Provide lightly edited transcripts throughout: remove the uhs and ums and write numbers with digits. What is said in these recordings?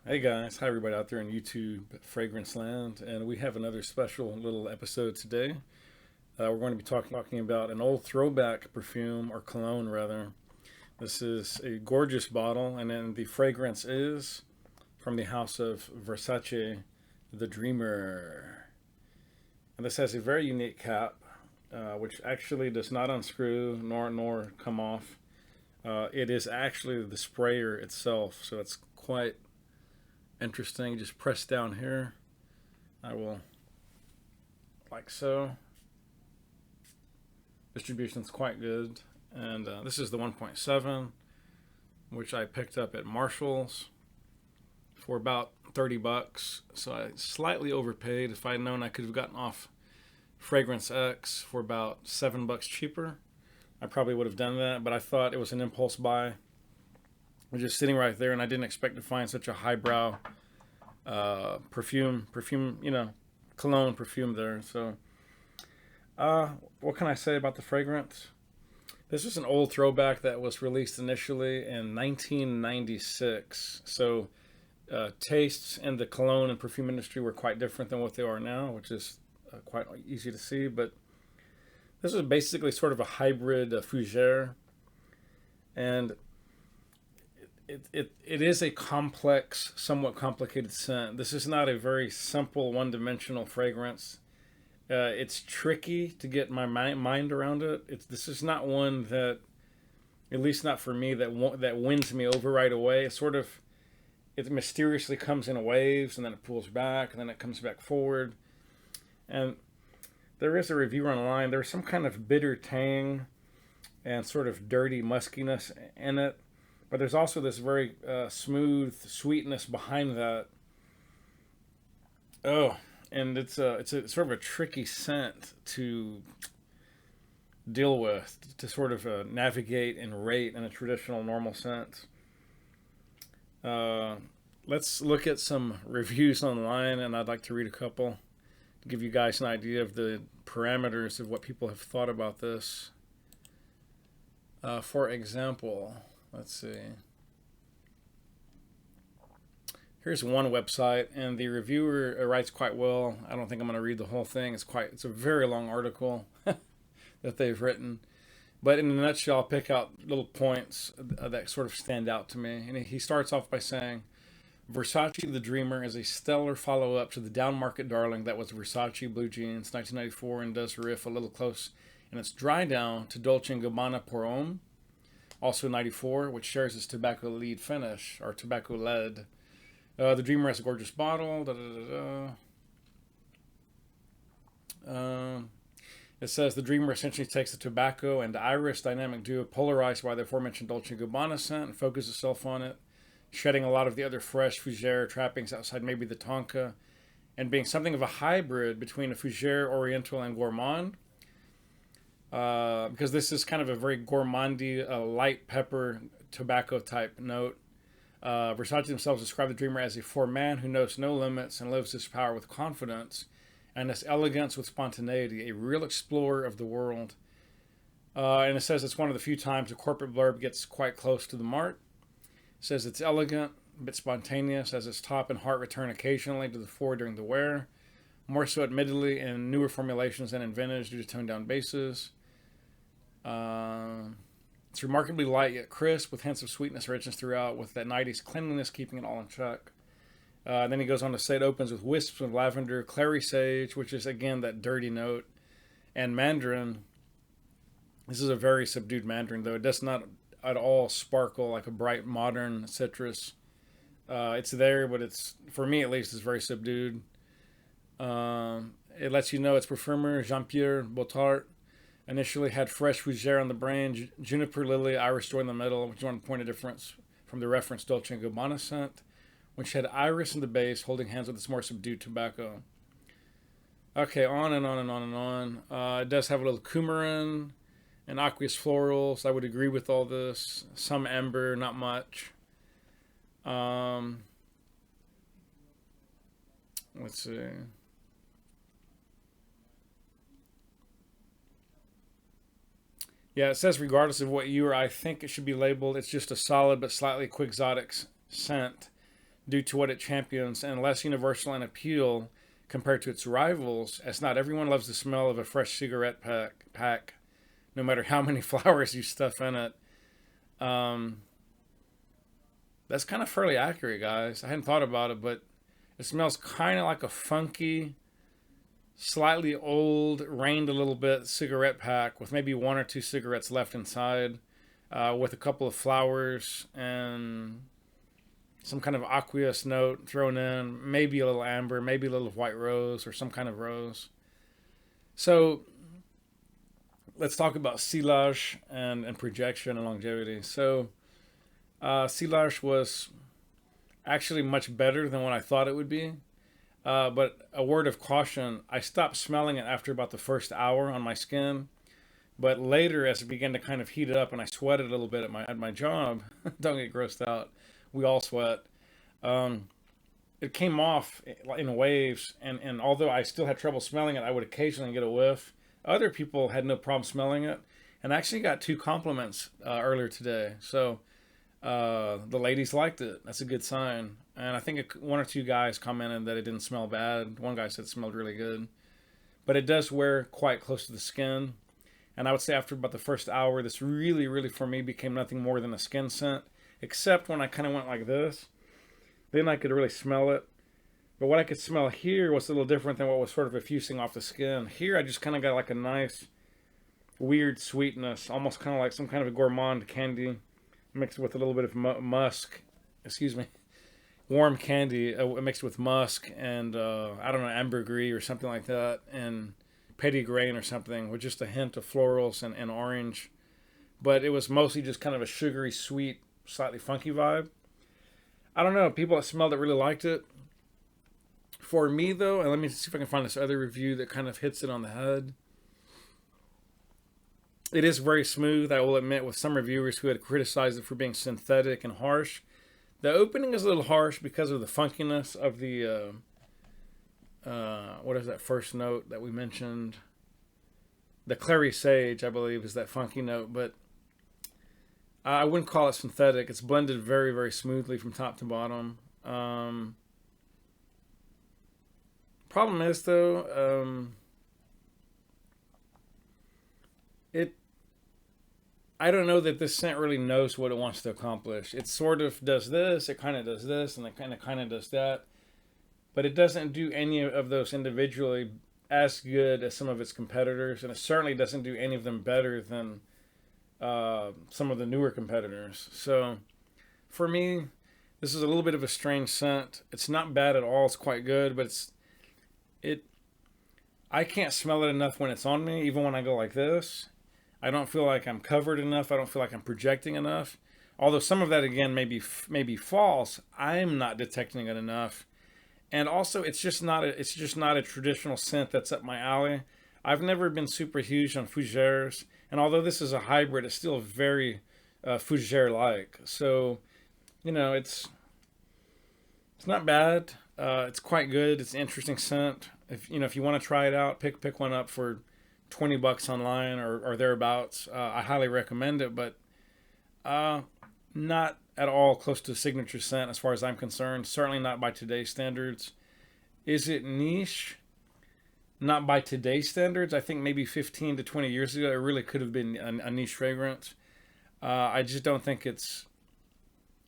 Hey guys, hi everybody out there in YouTube Fragrance Land, and we have another special little episode today. We're going to be talking about an old throwback perfume, or cologne rather. This is a gorgeous bottle, and then the fragrance is from the house of Versace, the Dreamer. And this has a very unique cap, which actually does not unscrew nor come off. It is actually the sprayer itself, so it's quite interesting. Just press down here. I will, like so. Distribution's quite good. And this is the 1.7, which I picked up at Marshall's for about 30 bucks. So I slightly overpaid. If I'd known I could have gotten off Fragrance X for about $7 cheaper, I probably would have done that. But I thought it was an impulse buy. It was just sitting right there, and I didn't expect to find such a highbrow perfume, cologne perfume there. So, what can I say about the fragrance? This is an old throwback that was released initially in 1996. So, tastes in the cologne and perfume industry were quite different than what they are now, which is quite easy to see. But this is basically sort of a hybrid fougere, and it is a complex, somewhat complicated scent. This is not a very simple, one-dimensional fragrance. It's tricky to get my mind around it. This is not one that, at least not for me, that wins me over right away. It mysteriously comes in waves, and then it pulls back, and then it comes back forward. And there is a review online. There's some kind of bitter tang and sort of dirty muskiness in it. But there's also this very smooth sweetness behind that. Oh, and it's a sort of a tricky scent to deal with, to sort of navigate and rate in a traditional normal scent. Let's look at some reviews online, and I'd like to read a couple to give you guys an idea of the parameters of what people have thought about this. For example, let's see. Here's one website, and the reviewer writes quite well. I don't think I'm going to read the whole thing. It's a very long article that they've written. But in a nutshell, I'll pick out little points that sort of stand out to me. And he starts off by saying, Versace the Dreamer is a stellar follow-up to the down-market darling that was Versace Blue Jeans 1994, and does riff a little close in its dry down to Dolce & Gabbana Pour Homme, also 94, which shares its tobacco lead finish, or tobacco lead. The Dreamer has a gorgeous bottle. It says the Dreamer essentially takes the tobacco and iris dynamic duo polarized by the aforementioned Dolce & Gabbana scent and focuses itself on it, shedding a lot of the other fresh fougere trappings outside maybe the tonka, and being something of a hybrid between a fougere, oriental, and gourmand. Because this is kind of a very gourmandy, light pepper tobacco type note. Versace themselves describe the Dreamer as a for man who knows no limits and lives his power with confidence, and his elegance with spontaneity, a real explorer of the world. And it says it's one of the few times a corporate blurb gets quite close to the mark. It says it's elegant, a bit spontaneous, as its top and heart return occasionally to the fore during the wear, more so admittedly in newer formulations than in vintage due to toned down bases. It's remarkably light yet crisp, with hints of sweetness and richness throughout, with that 90s cleanliness keeping it all in check. Then he goes on to say it opens with wisps of lavender, clary sage, which is again that dirty note, and mandarin. This is a very subdued mandarin, though. It does not at all sparkle like a bright modern citrus. It's there, but it's, for me at least, is very subdued. It lets you know its perfumer, Jean-Pierre Bottart, initially had fresh fougere on the brain, juniper lily, iris joy in the middle, which is one point of difference from the reference Dolce & Gabbana scent, which had iris in the base, holding hands with its more subdued tobacco. Okay, on and on and on and on. It does have a little coumarin and aqueous florals. I would agree with all this. Some amber, not much. Let's see. Yeah, it says regardless of what you or I think it should be labeled, it's just a solid but slightly quixotic scent due to what it champions and less universal in appeal compared to its rivals, as not everyone loves the smell of a fresh cigarette pack no matter how many flowers you stuff in it. Um, that's kind of fairly accurate, guys. I hadn't thought about it, but it smells kind of like a funky, slightly old, rained a little bit cigarette pack with maybe one or two cigarettes left inside, with a couple of flowers and some kind of aqueous note thrown in, maybe a little amber, maybe a little white rose or some kind of rose. So let's talk about silage and projection and longevity. So silage was actually much better than what I thought it would be. But a word of caution, I stopped smelling it after about the first hour on my skin. But later, as it began to kind of heat up and I sweated a little bit at my job, don't get grossed out, we all sweat. It came off in waves, and although I still had trouble smelling it, I would occasionally get a whiff. Other people had no problem smelling it, and I actually got 2 compliments earlier today. So the ladies liked it. That's a good sign. And I think 1 or 2 guys commented that it didn't smell bad. One guy said it smelled really good. But it does wear quite close to the skin. And I would say after about the first hour, this really, really for me became nothing more than a skin scent. Except when I kind of went like this. Then I could really smell it. But what I could smell here was a little different than what was sort of effusing off the skin. Here I just kind of got like a nice, weird sweetness. Almost kind of like some kind of a gourmand candy mixed with a little bit of musk. Excuse me. Warm candy mixed with musk and, I don't know, ambergris or something like that. And petitgrain or something with just a hint of florals and orange. But it was mostly just kind of a sugary, sweet, slightly funky vibe. I don't know. People that smelled it really liked it. For me, though, and let me see if I can find this other review that kind of hits it on the head. It is very smooth, I will admit, with some reviewers who had criticized it for being synthetic and harsh. The opening is a little harsh because of the funkiness of the, what is that first note that we mentioned? The clary sage, I believe, is that funky note, but I wouldn't call it synthetic. It's blended very, very smoothly from top to bottom. Problem is, though, I don't know that this scent really knows what it wants to accomplish. It sort of does this, it kind of does this, and it kind of does that. But it doesn't do any of those individually as good as some of its competitors, and it certainly doesn't do any of them better than some of the newer competitors. So, for me, this is a little bit of a strange scent. It's not bad at all. It's quite good, but I can't smell it enough when it's on me, even when I go like this. I don't feel like I'm covered enough. I don't feel like I'm projecting enough. Although some of that, again, may be false, I'm not detecting it enough. And also, it's just not a traditional scent that's up my alley. I've never been super huge on fougères, and although this is a hybrid, it's still very fougère-like. So, it's not bad. It's quite good. It's an interesting scent. If you want to try it out, pick one up for $20 online or thereabouts. I highly recommend it, but not at all close to a signature scent as far as I'm concerned. Certainly not by today's standards. Is it niche? Not by today's standards. I think maybe 15 to 20 years ago, it really could have been a niche fragrance. I just don't think it's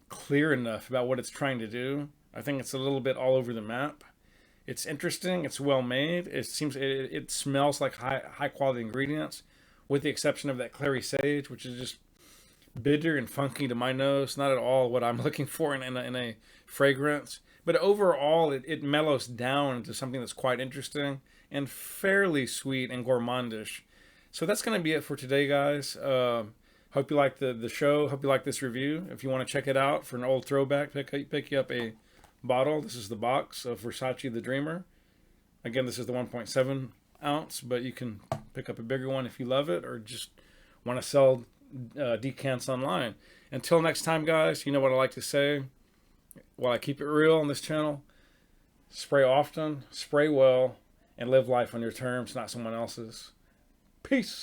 clear enough about what it's trying to do. I think it's a little bit all over the map. It's interesting. It's well made. It smells like high quality ingredients, with the exception of that clary sage, which is just bitter and funky to my nose. Not at all what I'm looking for in a fragrance. But overall, it mellows down into something that's quite interesting and fairly sweet and gourmandish. So that's going to be it for today, guys. Hope you like the show. Hope you like this review. If you want to check it out for an old throwback, pick you up a bottle. This is the box of Versace the Dreamer. Again, this is the 1.7 ounce, but you can pick up a bigger one if you love it or just want to sell decants online. Until next time, guys, you know what I like to say. While I keep it real on this channel, spray often, spray well, and live life on your terms, not someone else's. Peace.